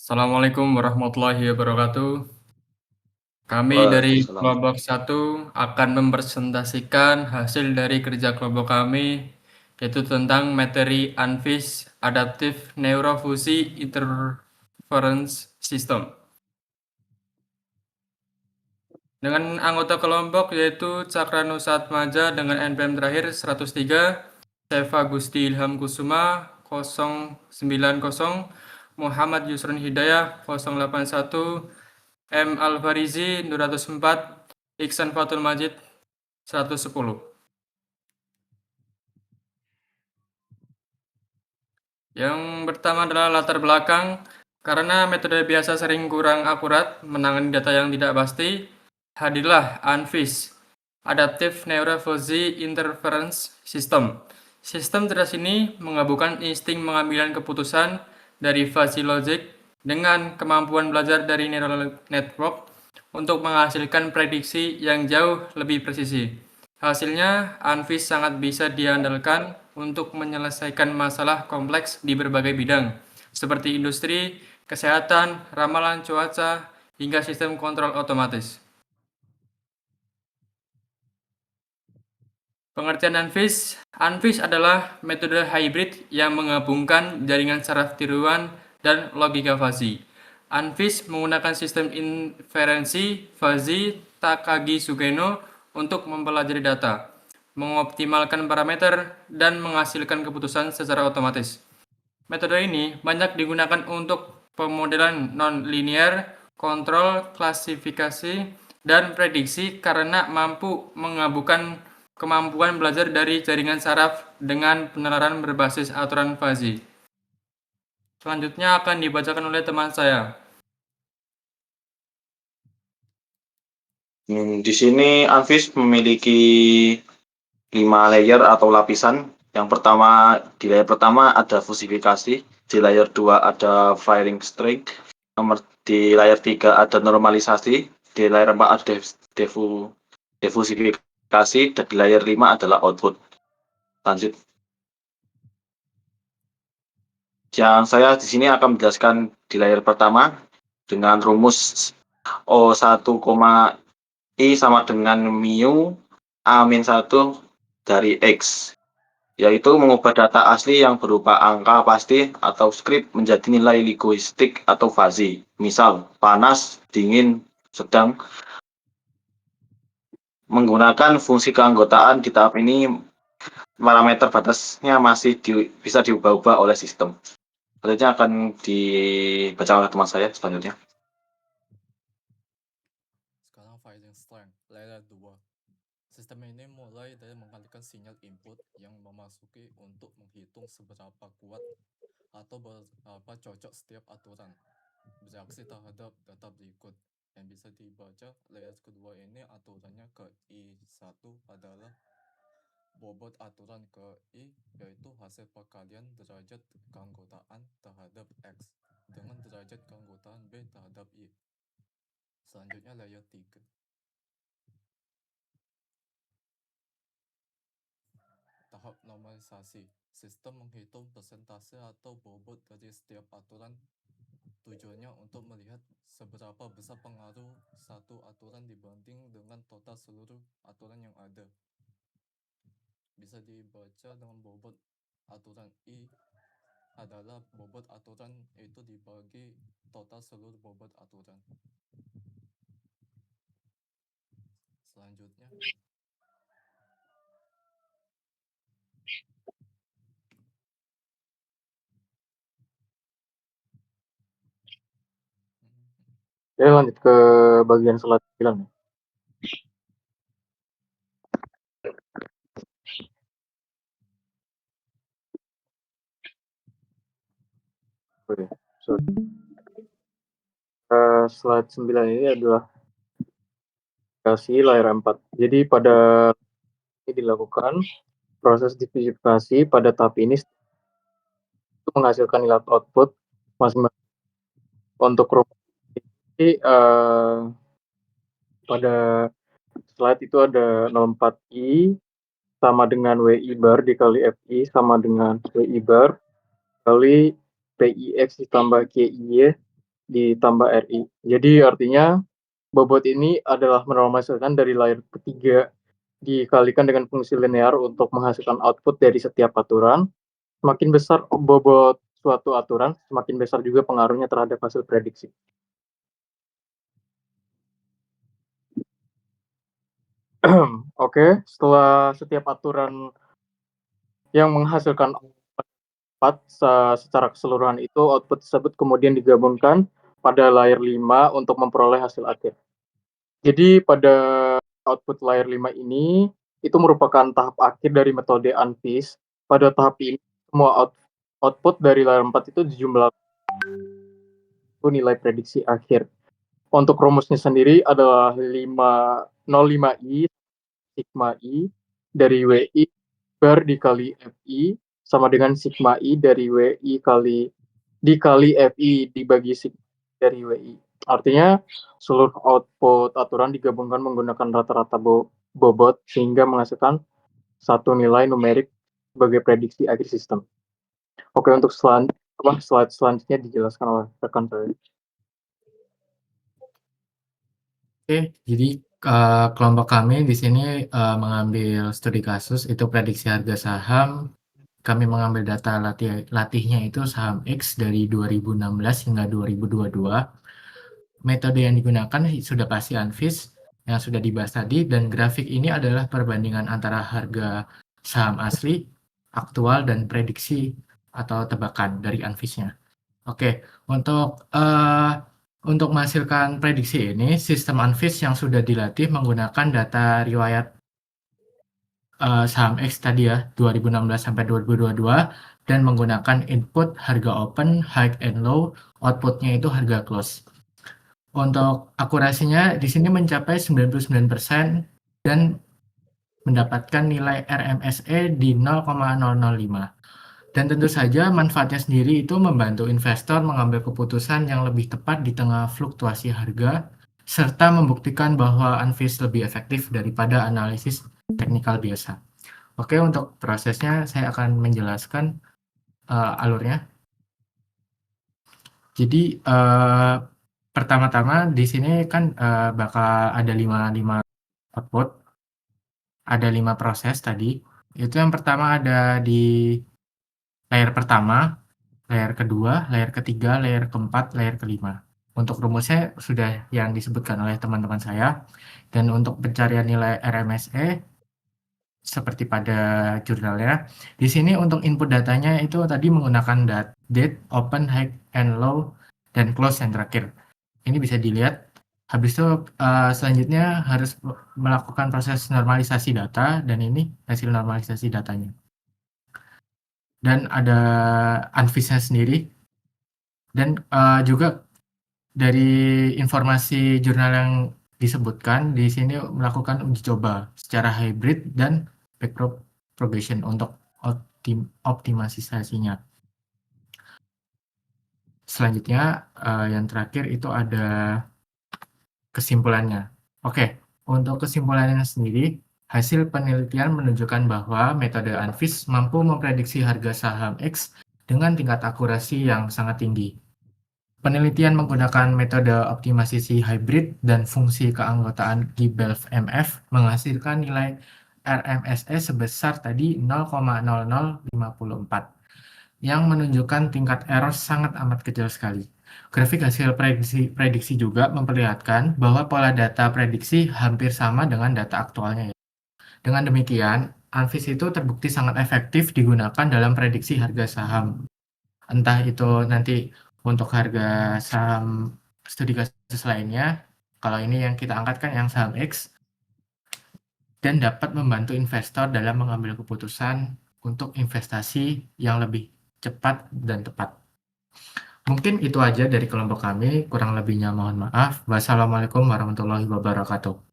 Assalamualaikum warahmatullahi wabarakatuh. Kami dari Waalaikumsalam. kelompok 1 akan mempresentasikan hasil dari kerja kelompok kami, yaitu tentang materi ANFIS Adaptive Neurofusi Interference System. Dengan anggota kelompok yaitu Cakranusatmaja dengan NPM terakhir 103, Seva Gusti Ilham Kusuma 090, Muhammad Yusron Hidayah 081, M. Alfarizi 204, Iksan Fatul Majid 110. Yang pertama adalah latar belakang. Karena metode biasa sering kurang akurat menangani data yang tidak pasti, hadirlah ANFIS, Adaptive Neurofusi Interference System. Sistem cerdas ini menggabungkan insting pengambilan keputusan dari fuzzy logic dengan kemampuan belajar dari neural network untuk menghasilkan prediksi yang jauh lebih presisi. Hasilnya, ANFIS sangat bisa diandalkan untuk menyelesaikan masalah kompleks di berbagai bidang, seperti industri, kesehatan, ramalan cuaca, hingga sistem kontrol otomatis. Pengertian ANFIS adalah metode hybrid yang menggabungkan jaringan saraf tiruan dan logika fuzzy. ANFIS menggunakan sistem inferensi fuzzy Takagi-Sugeno untuk mempelajari data, mengoptimalkan parameter, dan menghasilkan keputusan secara otomatis. Metode ini banyak digunakan untuk pemodelan non-linear, kontrol, klasifikasi, dan prediksi karena mampu menggabungkan kemampuan belajar dari jaringan saraf dengan penalaran berbasis aturan fuzzy. Selanjutnya akan dibacakan oleh teman saya. Di sini ANFIS memiliki 5 layer atau lapisan. Di layer pertama ada fusifikasi, di layer 2 ada firing string, di layer 3 ada normalisasi, di layer 4 ada defusifikasi, dan di layer 5 adalah output. Lanjut. Yang saya di sini akan menjelaskan di layer pertama dengan rumus O1, I sama dengan mu A-1 dari X, yaitu mengubah data asli yang berupa angka pasti atau script menjadi nilai linguistik atau fuzzy. Misal, panas, dingin, sedang. Menggunakan fungsi keanggotaan di tahap ini, parameter batasnya masih bisa diubah-ubah oleh sistem. Selanjutnya akan dibaca oleh teman saya selanjutnya. Sekarang firing strength, layer 2. Sistem ini mulai dari mengalihkan sinyal input yang memasuki untuk menghitung seberapa kuat atau berapa cocok setiap aturan bereaksi terhadap data berikut yang bisa dibaca. Layer kedua ini aturannya ke I1 adalah bobot aturan ke I, yaitu hasil perkalian derajat keanggotaan terhadap X dengan derajat keanggotaan B terhadap I. Selanjutnya layer 3. Tahap normalisasi. Sistem menghitung persentase atau bobot dari setiap aturan. Tujuannya untuk melihat seberapa besar pengaruh satu aturan dibanding dengan total seluruh aturan yang ada. Bisa dibaca dengan bobot aturan I adalah bobot aturan itu dibagi total seluruh bobot aturan. Selanjutnya Ya, lanjut ke bagian slide 9. Slide 9 ini adalah layer 4. Jadi pada ini dilakukan proses divisifikasi pada tahap ini untuk menghasilkan nilai output masing-masing. Untuk rumus ini pada slide itu ada 04I sama dengan WI bar dikali FI sama dengan WI bar kali PIX ditambah KIY ditambah RI. Jadi artinya bobot ini adalah menormalisasikan dari layer ketiga dikalikan dengan fungsi linear untuk menghasilkan output dari setiap aturan. Semakin besar bobot suatu aturan, semakin besar juga pengaruhnya terhadap hasil prediksi. Oke, setelah setiap aturan yang menghasilkan output secara keseluruhan itu, output tersebut kemudian digabungkan pada layer 5 untuk memperoleh hasil akhir. Jadi pada output layer 5 ini, itu merupakan tahap akhir dari metode UNFIS. Pada tahap ini, semua output dari layer 4 itu dijumlahkan itu nilai prediksi akhir. Untuk rumusnya sendiri adalah 05I sigma I dari WI bar dikali FI sama dengan sigma I dari WI dikali FI dibagi sigma dari WI. Artinya seluruh output aturan digabungkan menggunakan rata-rata bobot sehingga menghasilkan satu nilai numerik sebagai prediksi akhir sistem. Oke, untuk slide selanjutnya dijelaskan oleh rekan saya. Oke, jadi kelompok kami di sini mengambil studi kasus itu prediksi harga saham. Kami mengambil data latihnya itu saham X dari 2016 hingga 2022. Metode yang digunakan sudah pasti UNFIS yang sudah dibahas tadi, dan grafik ini adalah perbandingan antara harga saham asli, aktual, dan prediksi atau tebakan dari UNFIS-nya. Oke, untuk menghasilkan prediksi ini, sistem UNFIS yang sudah dilatih menggunakan data riwayat saham X tadi ya, 2016 sampai 2022, dan menggunakan input harga open, high and low, outputnya itu harga close. Untuk akurasinya di sini mencapai 99% dan mendapatkan nilai RMSE di 0,005. Dan tentu saja manfaatnya sendiri itu membantu investor mengambil keputusan yang lebih tepat di tengah fluktuasi harga, serta membuktikan bahwa UNFIS lebih efektif daripada analisis teknikal biasa. Oke, untuk prosesnya saya akan menjelaskan alurnya. Jadi pertama-tama di sini kan bakal ada 5 output, ada 5 proses tadi. Itu yang pertama ada di layer pertama, layer kedua, layer ketiga, layer keempat, layer kelima. Untuk rumusnya sudah yang disebutkan oleh teman-teman saya. Dan untuk pencarian nilai RMSE seperti pada jurnalnya, di sini untuk input datanya itu tadi menggunakan date, open, high, and low, dan close yang terakhir. Ini bisa dilihat. Habis itu selanjutnya harus melakukan proses normalisasi data, dan ini hasil normalisasi datanya. Dan ada UNFIS-nya sendiri, dan juga dari informasi jurnal yang disebutkan di sini melakukan uji coba secara hybrid dan backpropagation untuk optimalisasinya. Selanjutnya yang terakhir itu ada kesimpulannya. Oke, untuk kesimpulannya sendiri, hasil penelitian menunjukkan bahwa metode UNFIS mampu memprediksi harga saham X dengan tingkat akurasi yang sangat tinggi. Penelitian menggunakan metode optimalisasi hybrid dan fungsi keanggotaan di BELF-MF menghasilkan nilai RMSE sebesar tadi 0,0054 yang menunjukkan tingkat error sangat amat kecil sekali. Grafik hasil prediksi juga memperlihatkan bahwa pola data prediksi hampir sama dengan data aktualnya. Dengan demikian, UNFIS itu terbukti sangat efektif digunakan dalam prediksi harga saham. Entah itu nanti untuk harga saham studi kasus lainnya, kalau ini yang kita angkat kan yang saham X, dan dapat membantu investor dalam mengambil keputusan untuk investasi yang lebih cepat dan tepat. Mungkin itu aja dari kelompok kami, kurang lebihnya mohon maaf. Wassalamualaikum warahmatullahi wabarakatuh.